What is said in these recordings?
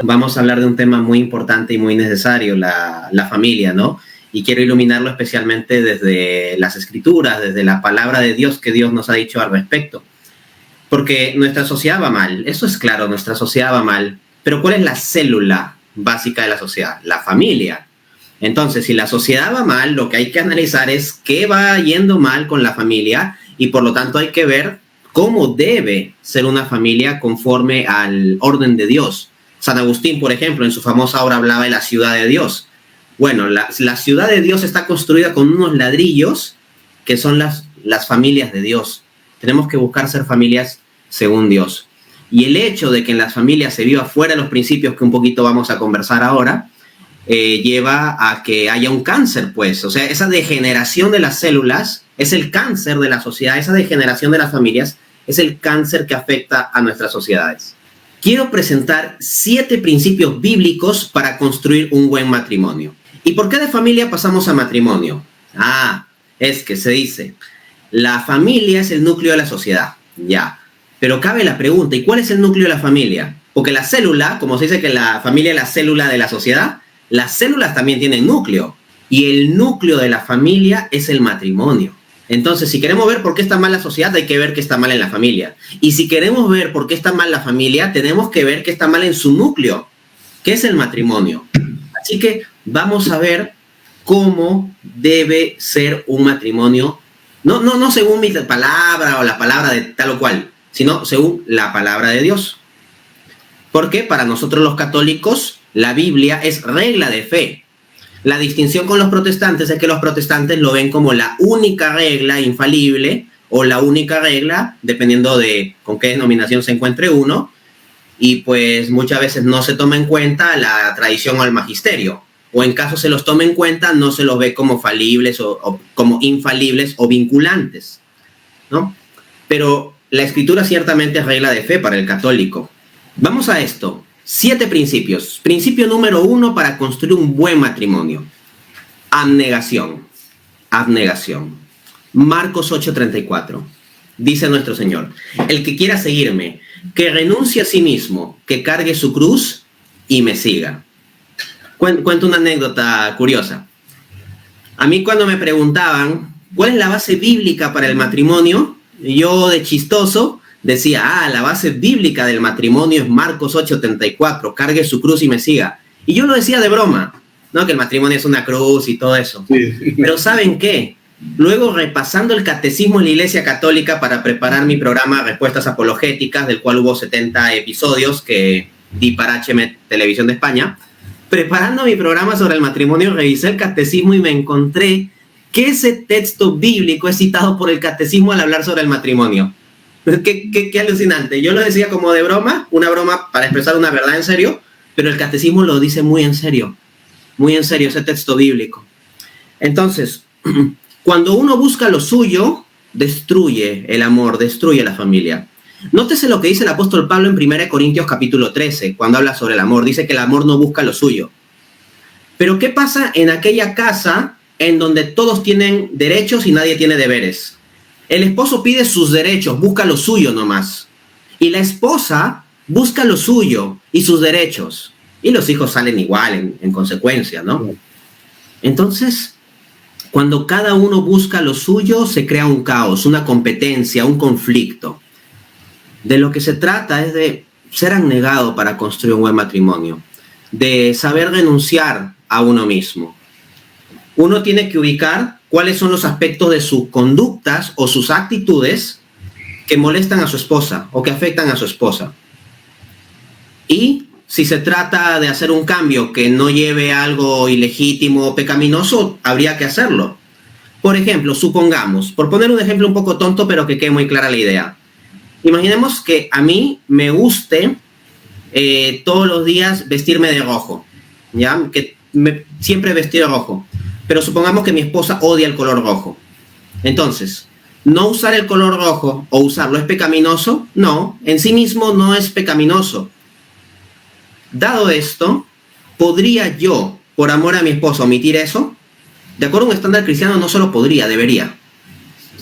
Vamos a hablar de un tema muy importante y muy necesario, la familia, ¿no? Y quiero iluminarlo especialmente desde las Escrituras, desde la palabra de Dios que Dios nos ha dicho al respecto. Porque nuestra sociedad va mal, eso es claro, nuestra sociedad va mal. Pero ¿cuál es la célula básica de la sociedad? La familia. Entonces, si la sociedad va mal, lo que hay que analizar es qué va yendo mal con la familia y por lo tanto hay que ver cómo debe ser una familia conforme al orden de Dios. San Agustín, por ejemplo, en su famosa obra hablaba de la ciudad de Dios. Bueno, la ciudad de Dios está construida con unos ladrillos que son las familias de Dios. Tenemos que buscar ser familias según Dios. Y el hecho de que en las familias se viva fuera de los principios que un poquito vamos a conversar ahora, lleva a que haya un cáncer, pues. O sea, esa degeneración de las células es el cáncer de la sociedad, esa degeneración de las familias es el cáncer que afecta a nuestras sociedades. Quiero presentar 7 principios bíblicos para construir un buen matrimonio. ¿Y por qué de familia pasamos a matrimonio? Es que se dice, la familia es el núcleo de la sociedad, ya. Pero cabe la pregunta, ¿y cuál es el núcleo de la familia? Porque la célula, como se dice que la familia es la célula de la sociedad, las células también tienen núcleo. Y el núcleo de la familia es el matrimonio. Entonces, si queremos ver por qué está mal la sociedad, hay que ver qué está mal en la familia. Y si queremos ver por qué está mal la familia, tenemos que ver qué está mal en su núcleo, que es el matrimonio. Así que vamos a ver cómo debe ser un matrimonio, no según mi palabra o la palabra de tal o cual, sino según la palabra de Dios. Porque para nosotros los católicos, la Biblia es regla de fe. La distinción con los protestantes es que los protestantes lo ven como la única regla infalible o la única regla, dependiendo de con qué denominación se encuentre uno, y pues muchas veces no se toma en cuenta la tradición o el magisterio, o en caso se los tome en cuenta, no se los ve como falibles o como infalibles o vinculantes, ¿no? Pero la Escritura ciertamente es regla de fe para el católico. Vamos a esto. 7 principios. Principio número 1 para construir un buen matrimonio. Abnegación. Abnegación. Marcos 8:34. Dice nuestro Señor, el que quiera seguirme, que renuncie a sí mismo, que cargue su cruz y me siga. Cuento una anécdota curiosa. A mí cuando me preguntaban, ¿cuál es la base bíblica para el matrimonio? Yo de chistoso decía, la base bíblica del matrimonio es Marcos 8:34, cargue su cruz y me siga. Y yo lo decía de broma, ¿no? Que el matrimonio es una cruz y todo eso. Sí. Pero ¿saben qué? Luego, repasando el catecismo en la Iglesia Católica para preparar mi programa Respuestas Apologéticas, del cual hubo 70 episodios que di para HM Televisión de España, preparando mi programa sobre el matrimonio, revisé el catecismo y me encontré que ese texto bíblico es citado por el catecismo al hablar sobre el matrimonio. Qué alucinante. Yo lo decía como de broma, una broma para expresar una verdad en serio, pero el catecismo lo dice muy en serio ese texto bíblico. Entonces, cuando uno busca lo suyo, destruye el amor, destruye la familia. Nótese lo que dice el apóstol Pablo en 1 Corintios capítulo 13, cuando habla sobre el amor. Dice que el amor no busca lo suyo. Pero ¿qué pasa en aquella casa en donde todos tienen derechos y nadie tiene deberes? El esposo pide sus derechos, busca lo suyo nomás. Y la esposa busca lo suyo y sus derechos. Y los hijos salen igual en consecuencia, ¿no? Entonces, cuando cada uno busca lo suyo, se crea un caos, una competencia, un conflicto. De lo que se trata es de ser abnegado para construir un buen matrimonio, de saber renunciar a uno mismo. Uno tiene que ubicar cuáles son los aspectos de sus conductas o sus actitudes que molestan a su esposa o que afectan a su esposa. Y si se trata de hacer un cambio que no lleve a algo ilegítimo o pecaminoso, habría que hacerlo. Por ejemplo, supongamos, por poner un ejemplo un poco tonto, pero que quede muy clara la idea. Imaginemos que a mí me guste todos los días vestirme de rojo, ¿ya? Siempre vestir de rojo. Pero supongamos que mi esposa odia el color rojo. Entonces, ¿no usar el color rojo o usarlo es pecaminoso? No, en sí mismo no es pecaminoso. Dado esto, ¿podría yo, por amor a mi esposa, omitir eso? De acuerdo a un estándar cristiano, no solo podría, debería.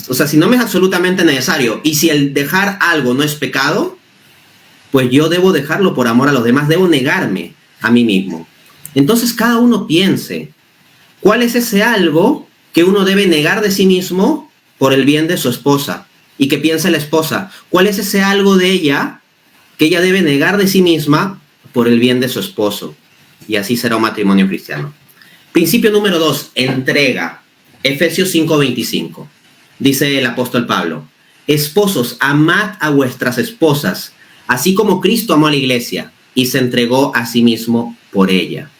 O sea, si no me es absolutamente necesario y si el dejar algo no es pecado, pues yo debo dejarlo por amor a los demás, debo negarme a mí mismo. Entonces cada uno piense, ¿cuál es ese algo que uno debe negar de sí mismo por el bien de su esposa? Y que piense la esposa, ¿cuál es ese algo de ella que ella debe negar de sí misma por el bien de su esposo? Y así será un matrimonio cristiano. Principio número 2, entrega. Efesios 5:25. Dice el apóstol Pablo, esposos, amad a vuestras esposas, así como Cristo amó a la iglesia y se entregó a sí mismo por ella.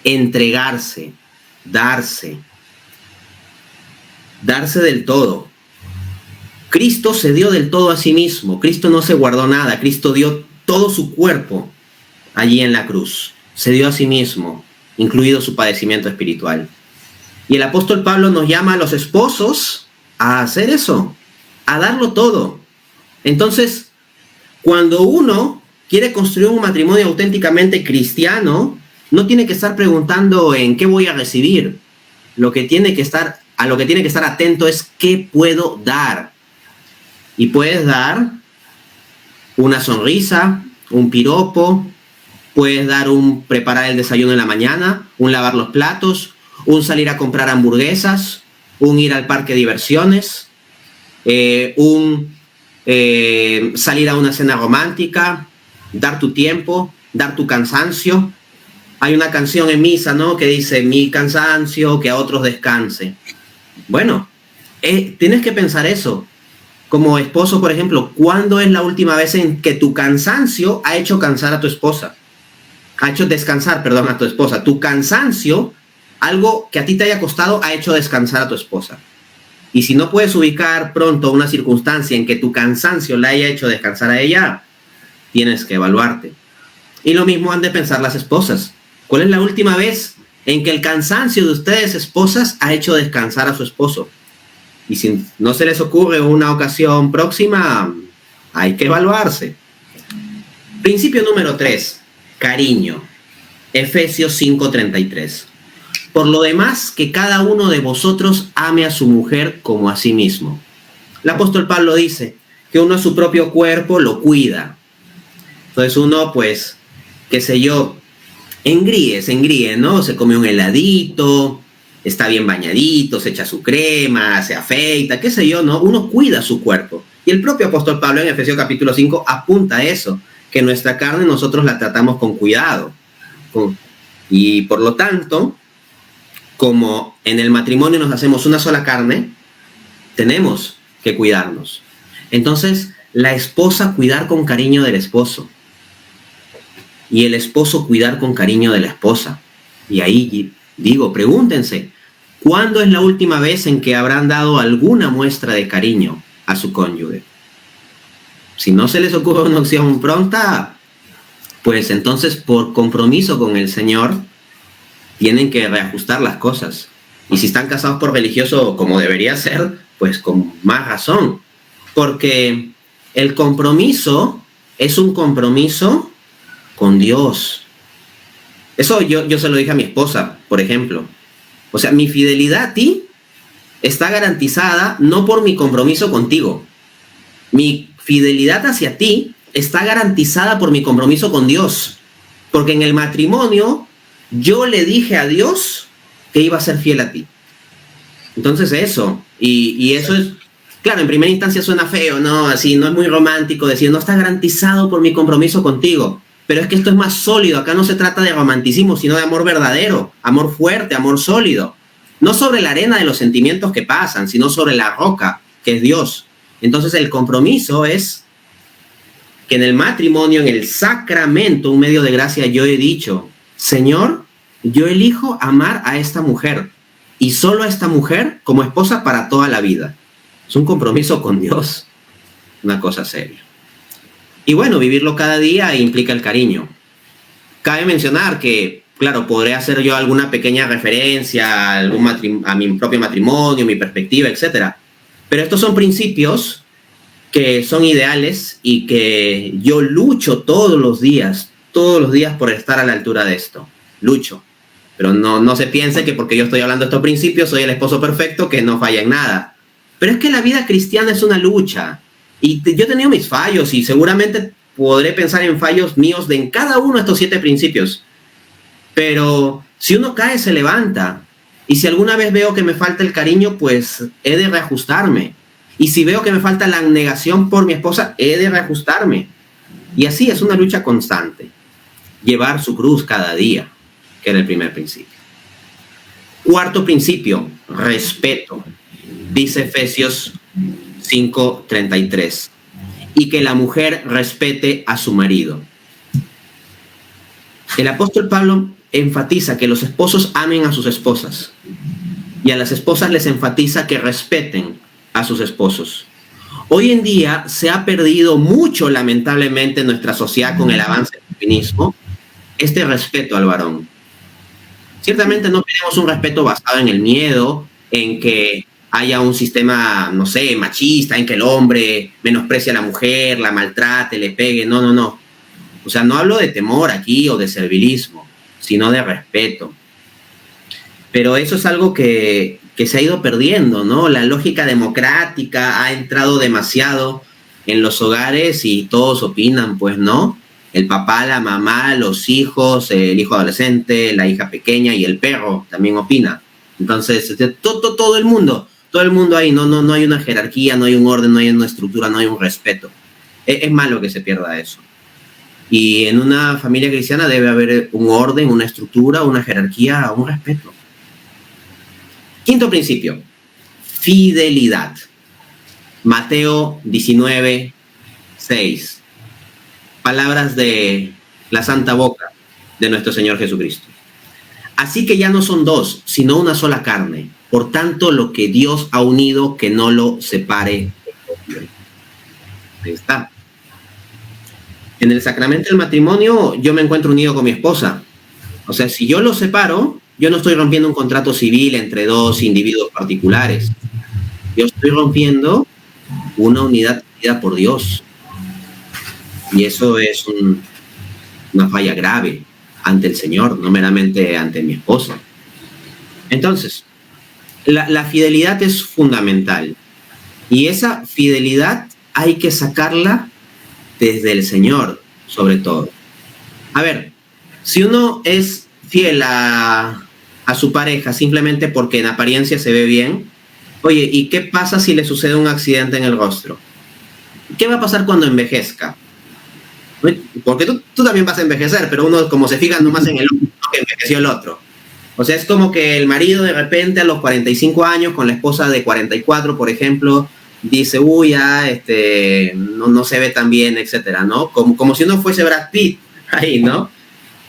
Entregarse, darse del todo. Cristo se dio del todo a sí mismo. Cristo no se guardó nada. Cristo dio todo su cuerpo allí en la cruz. Se dio a sí mismo, incluido su padecimiento espiritual. Y el apóstol Pablo nos llama a los esposos a hacer eso, a darlo todo. Entonces, cuando uno quiere construir un matrimonio auténticamente cristiano, no tiene que estar preguntando en qué voy a recibir. A lo que tiene que estar atento es qué puedo dar. Y puedes dar una sonrisa, un piropo, puedes dar un preparar el desayuno en la mañana, un lavar los platos, un salir a comprar hamburguesas, un ir al parque de diversiones, salir a una cena romántica, dar tu tiempo, dar tu cansancio. Hay una canción en misa, ¿no?, que dice, mi cansancio, que a otros descanse. Bueno, tienes que pensar eso. Como esposo, por ejemplo, ¿cuándo es la última vez en que tu cansancio ha hecho cansar a tu esposa? Ha hecho descansar, perdón, a tu esposa. Tu cansancio, algo que a ti te haya costado, ha hecho descansar a tu esposa. Y si no puedes ubicar pronto una circunstancia en que tu cansancio la haya hecho descansar a ella, tienes que evaluarte. Y lo mismo han de pensar las esposas. ¿Cuál es la última vez en que el cansancio de ustedes, esposas, ha hecho descansar a su esposo? Y si no se les ocurre una ocasión próxima, hay que evaluarse. Principio número 3, cariño. Efesios 5:33. Por lo demás, que cada uno de vosotros ame a su mujer como a sí mismo. El apóstol Pablo dice que uno a su propio cuerpo lo cuida. Entonces uno, pues, qué sé yo, se engríe, ¿no? Se come un heladito, está bien bañadito, se echa su crema, se afeita, qué sé yo, ¿no? Uno cuida su cuerpo. Y el propio apóstol Pablo en Efesios capítulo 5 apunta a eso, que nuestra carne nosotros la tratamos con cuidado. Y por lo tanto, como en el matrimonio nos hacemos una sola carne, tenemos que cuidarnos. Entonces, la esposa cuidar con cariño del esposo. Y el esposo cuidar con cariño de la esposa. Y ahí digo, pregúntense, ¿cuándo es la última vez en que habrán dado alguna muestra de cariño a su cónyuge? Si no se les ocurre una opción pronta, pues entonces por compromiso con el Señor tienen que reajustar las cosas. Y si están casados por religioso, como debería ser, pues con más razón. Porque el compromiso es un compromiso con Dios. Eso yo se lo dije a mi esposa, por ejemplo. O sea, mi fidelidad a ti está garantizada no por mi compromiso contigo. Mi fidelidad hacia ti está garantizada por mi compromiso con Dios. Porque en el matrimonio yo le dije a Dios que iba a ser fiel a ti. Entonces eso, y eso es, claro, en primera instancia suena feo, ¿no? Así, no es muy romántico decir, no está garantizado por mi compromiso contigo. Pero es que esto es más sólido. Acá no se trata de romanticismo, sino de amor verdadero, amor fuerte, amor sólido. No sobre la arena de los sentimientos que pasan, sino sobre la roca, que es Dios. Entonces el compromiso es que en el matrimonio, en el sacramento, un medio de gracia, yo he dicho, Señor, yo elijo amar a esta mujer y solo a esta mujer como esposa para toda la vida. Es un compromiso con Dios, una cosa seria. Y bueno, vivirlo cada día implica el cariño. Cabe mencionar que, claro, podré hacer yo alguna pequeña referencia a mi propio matrimonio, mi perspectiva, etc. Pero estos son principios que son ideales y que yo lucho todos los días por estar a la altura de esto. Lucho. Pero no se piense que porque yo estoy hablando de estos principios soy el esposo perfecto que no falla en nada. Pero es que la vida cristiana es una lucha. Y yo he tenido mis fallos y seguramente podré pensar en fallos míos en cada uno de estos 7 principios. Pero si uno cae, se levanta. Y si alguna vez veo que me falta el cariño, pues he de reajustarme. Y si veo que me falta la negación por mi esposa, he de reajustarme. Y así es una lucha constante. Llevar su cruz cada día, que era el primer principio. Cuarto principio, respeto. Dice Efesios 5:33. Y que la mujer respete a su marido. El apóstol Pablo enfatiza que los esposos amen a sus esposas. Y a las esposas les enfatiza que respeten a sus esposos. Hoy en día se ha perdido mucho, lamentablemente, en nuestra sociedad con el avance del feminismo, este respeto al varón. Ciertamente no tenemos un respeto basado en el miedo, en que haya un sistema, no sé, machista, en que el hombre menosprecia a la mujer, la maltrate, le pegue. No. O sea, no hablo de temor aquí o de servilismo, sino de respeto. Pero eso es algo que se ha ido perdiendo, ¿no? La lógica democrática ha entrado demasiado en los hogares y todos opinan, pues, ¿no? El papá, la mamá, los hijos, el hijo adolescente, la hija pequeña y el perro también opina. Entonces, todo el mundo ahí, no hay una jerarquía, no hay un orden, no hay una estructura, no hay un respeto. Es malo que se pierda eso. Y en una familia cristiana debe haber un orden, una estructura, una jerarquía, un respeto. Quinto principio, fidelidad. Mateo 19:6. Palabras de la santa boca de nuestro Señor Jesucristo. Así que ya no son 2, sino una sola carne. Por tanto, lo que Dios ha unido, que no lo separe. Ahí está. En el sacramento del matrimonio, yo me encuentro unido con mi esposa. O sea, si yo lo separo, yo no estoy rompiendo un contrato civil entre 2 individuos particulares. Yo estoy rompiendo una unidad unida por Dios. Y eso es una falla grave ante el Señor, no meramente ante mi esposa. Entonces, la fidelidad es fundamental. Y esa fidelidad hay que sacarla desde el Señor, sobre todo. A ver, si uno es fiel a su pareja simplemente porque en apariencia se ve bien, oye, ¿y qué pasa si le sucede un accidente en el rostro? ¿Qué va a pasar cuando envejezca? Porque tú también vas a envejecer, pero uno como se fija nomás en el otro, que envejeció el otro. O sea, es como que el marido de repente a los 45 años con la esposa de 44, por ejemplo, dice, uy, ya, no se ve tan bien, etcétera, ¿no? Como si uno fuese Brad Pitt ahí, ¿no?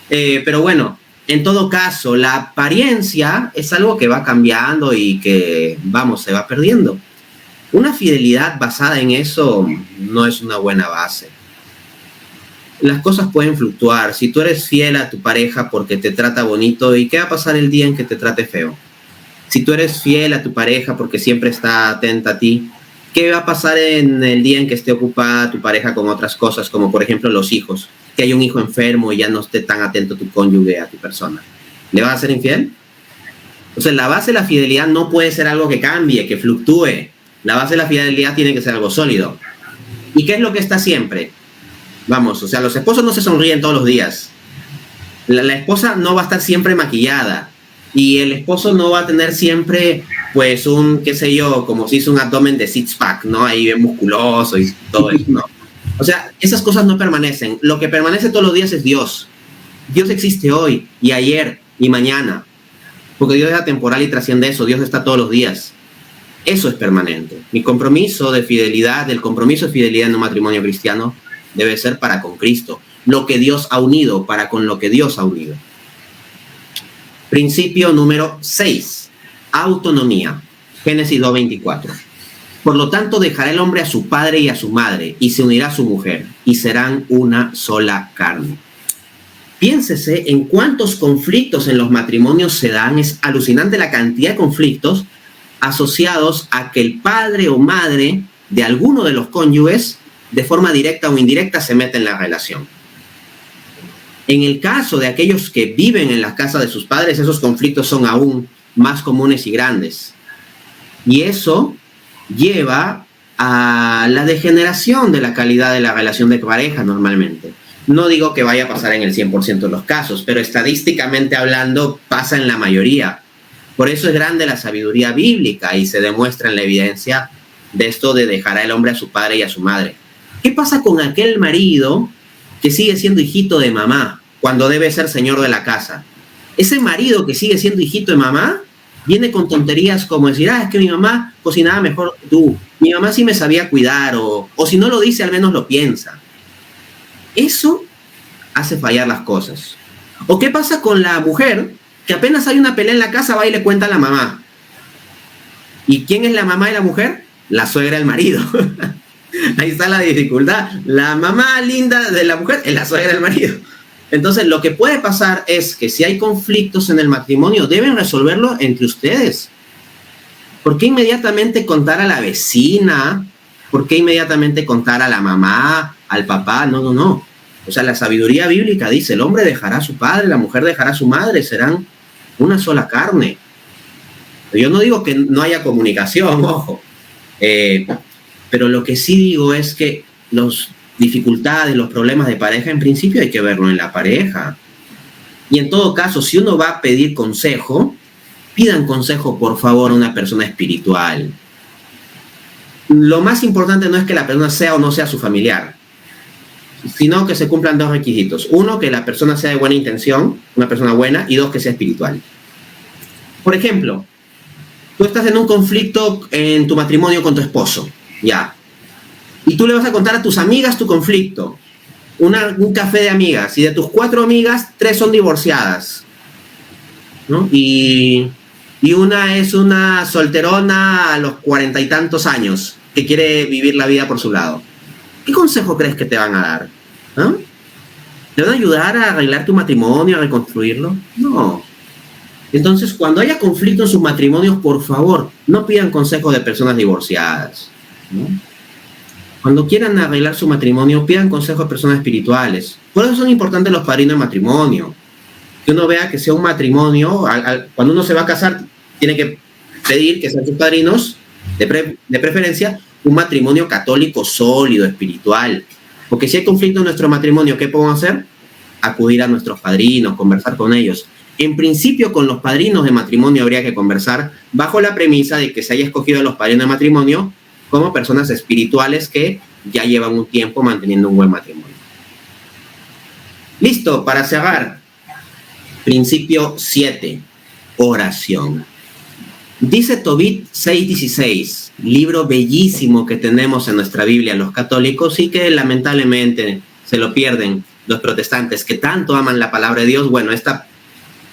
Pero bueno, en todo caso, la apariencia es algo que va cambiando y que, se va perdiendo. Una fidelidad basada en eso no es una buena base. Las cosas pueden fluctuar. Si tú eres fiel a tu pareja porque te trata bonito, ¿y qué va a pasar el día en que te trate feo? Si tú eres fiel a tu pareja porque siempre está atenta a ti, ¿qué va a pasar en el día en que esté ocupada tu pareja con otras cosas, como por ejemplo los hijos? Que hay un hijo enfermo y ya no esté tan atento tu cónyuge a tu persona. ¿Le vas a ser infiel? Entonces, la base de la fidelidad no puede ser algo que cambie, que fluctúe. La base de la fidelidad tiene que ser algo sólido. ¿Y qué es lo que está siempre? O sea, los esposos no se sonríen todos los días. La esposa no va a estar siempre maquillada. Y el esposo no va a tener siempre, pues, como si hizo un abdomen de six-pack, ¿no? Ahí bien musculoso y todo eso, ¿no? O sea, esas cosas no permanecen. Lo que permanece todos los días es Dios. Dios existe hoy y ayer y mañana. Porque Dios es atemporal y trasciende eso. Dios está todos los días. Eso es permanente. Mi compromiso de fidelidad, el compromiso de fidelidad en un matrimonio cristiano debe ser para con Cristo. Lo que Dios ha unido, para con lo que Dios ha unido. Principio número 6. Autonomía. Génesis 2:24. Por lo tanto, dejará el hombre a su padre y a su madre, y se unirá a su mujer, y serán una sola carne. Piénsese en cuántos conflictos en los matrimonios se dan. Es alucinante la cantidad de conflictos asociados a que el padre o madre de alguno de los cónyuges, de forma directa o indirecta, se mete en la relación. En el caso de aquellos que viven en la casa de sus padres, esos conflictos son aún más comunes y grandes. Y eso lleva a la degeneración de la calidad de la relación de pareja normalmente. No digo que vaya a pasar en el 100% de los casos, pero estadísticamente hablando pasa en la mayoría. Por eso es grande la sabiduría bíblica y se demuestra en la evidencia de esto de dejar al hombre a su padre y a su madre. ¿Qué pasa con aquel marido que sigue siendo hijito de mamá cuando debe ser señor de la casa? Ese marido que sigue siendo hijito de mamá viene con tonterías como decir, es que mi mamá cocinaba mejor que tú, mi mamá sí me sabía cuidar, o si no lo dice, al menos lo piensa. Eso hace fallar las cosas. ¿O qué pasa con la mujer que apenas hay una pelea en la casa, va y le cuenta a la mamá? ¿Y quién es la mamá de la mujer? La suegra del marido. Ahí está la dificultad. La mamá linda de la mujer es la suegra del marido. Entonces, lo que puede pasar es que si hay conflictos en el matrimonio, deben resolverlo entre ustedes. ¿Por qué inmediatamente contar a la vecina? ¿Por qué inmediatamente contar a la mamá, al papá? No. O sea, la sabiduría bíblica dice, el hombre dejará a su padre, la mujer dejará a su madre, serán una sola carne. Yo no digo que no haya comunicación, ojo. Pero lo que sí digo es que las dificultades, los problemas de pareja, en principio hay que verlo en la pareja. Y en todo caso, si uno va a pedir consejo, pidan consejo, por favor, a una persona espiritual. Lo más importante no es que la persona sea o no sea su familiar, sino que se cumplan dos requisitos. Uno, que la persona sea de buena intención, una persona buena, y dos, que sea espiritual. Por ejemplo, tú estás en un conflicto en tu matrimonio con tu esposo, ya. Y tú le vas a contar a tus amigas tu conflicto. Un café de amigas. Y de tus 4 amigas, 3 son divorciadas, ¿no? Y una es una solterona a los 40 y tantos años que quiere vivir la vida por su lado. ¿Qué consejo crees que te van a dar? ¿Ah? ¿Te van a ayudar a arreglar tu matrimonio, a reconstruirlo? No. Entonces, cuando haya conflicto en sus matrimonios, por favor, no pidan consejo de personas divorciadas, ¿no? Cuando quieran arreglar su matrimonio, pidan consejo de personas espirituales. Por eso son importantes los padrinos de matrimonio. Que uno vea que sea un matrimonio, cuando uno se va a casar, tiene que pedir que sean sus padrinos, de preferencia, un matrimonio católico sólido, espiritual. Porque si hay conflicto en nuestro matrimonio, ¿qué podemos hacer? Acudir a nuestros padrinos, conversar con ellos. En principio, con los padrinos de matrimonio habría que conversar bajo la premisa de que se haya escogido a los padrinos de matrimonio como personas espirituales que ya llevan un tiempo manteniendo un buen matrimonio. Listo, para cerrar. Principio 7, oración. Dice Tobit 6:16, libro bellísimo que tenemos en nuestra Biblia los católicos y que lamentablemente se lo pierden los protestantes que tanto aman la palabra de Dios. Bueno, esta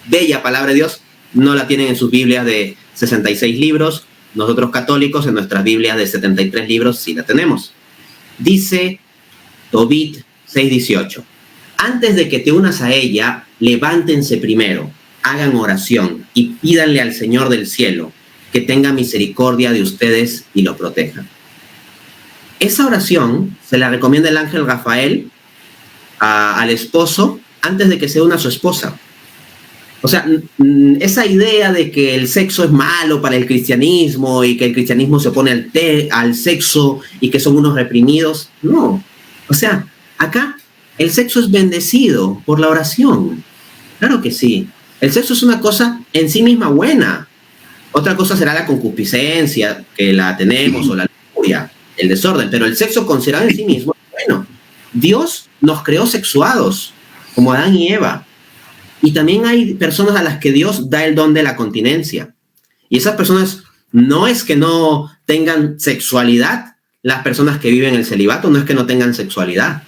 bella palabra de Dios no la tienen en sus Biblias de 66 libros. Nosotros católicos en nuestras Biblias de 73 libros sí la tenemos. Dice Tobit 6:18, antes de que te unas a ella, levántense primero, hagan oración y pídanle al Señor del cielo que tenga misericordia de ustedes y los proteja. Esa oración se la recomienda el ángel Rafael al esposo antes de que se una a su esposa. O sea, esa idea de que el sexo es malo para el cristianismo y que el cristianismo se opone al sexo y que son unos reprimidos, no. O sea, acá el sexo es bendecido por la oración. Claro que sí. El sexo es una cosa en sí misma buena. Otra cosa será la concupiscencia, que la tenemos, o la lujuria, el desorden. Pero el sexo considerado en sí mismo es bueno. Dios nos creó sexuados, como Adán y Eva. Y también hay personas a las que Dios da el don de la continencia. Y esas personas no es que no tengan sexualidad. Las personas que viven el celibato no es que no tengan sexualidad,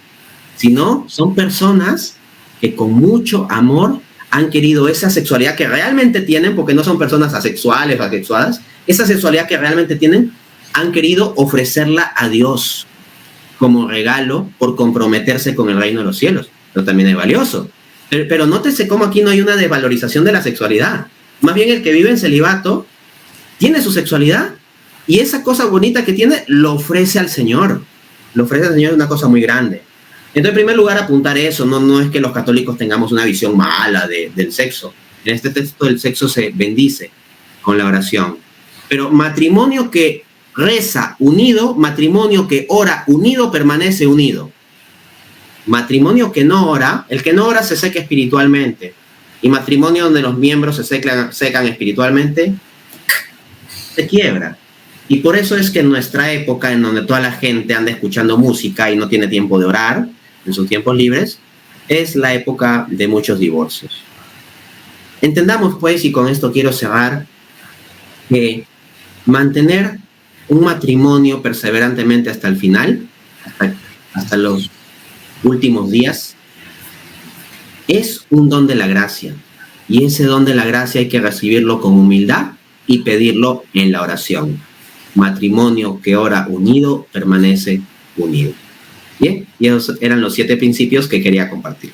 sino son personas que con mucho amor han querido esa sexualidad que realmente tienen, porque no son personas asexuales o asexuadas, esa sexualidad que realmente tienen, han querido ofrecerla a Dios como regalo por comprometerse con el reino de los cielos. Pero también es valioso. Pero nótese cómo aquí no hay una desvalorización de la sexualidad. Más bien el que vive en celibato tiene su sexualidad y esa cosa bonita que tiene lo ofrece al Señor. Lo ofrece al Señor, es una cosa muy grande. Entonces, en primer lugar, apuntar eso. No es que los católicos tengamos una visión mala del sexo. En este texto el sexo se bendice con la oración. Pero matrimonio que reza unido, matrimonio que ora unido permanece unido. Matrimonio que no ora, el que no ora se seca espiritualmente. Y matrimonio donde los miembros se secan espiritualmente, se quiebra. Y por eso es que en nuestra época, en donde toda la gente anda escuchando música y no tiene tiempo de orar, en sus tiempos libres, es la época de muchos divorcios. Entendamos, pues, y con esto quiero cerrar, que mantener un matrimonio perseverantemente hasta el final, hasta los últimos días, es un don de la gracia. Y ese don de la gracia hay que recibirlo con humildad y pedirlo en la oración. Matrimonio que ora unido permanece unido. Bien, y esos eran los 7 principios que quería compartir.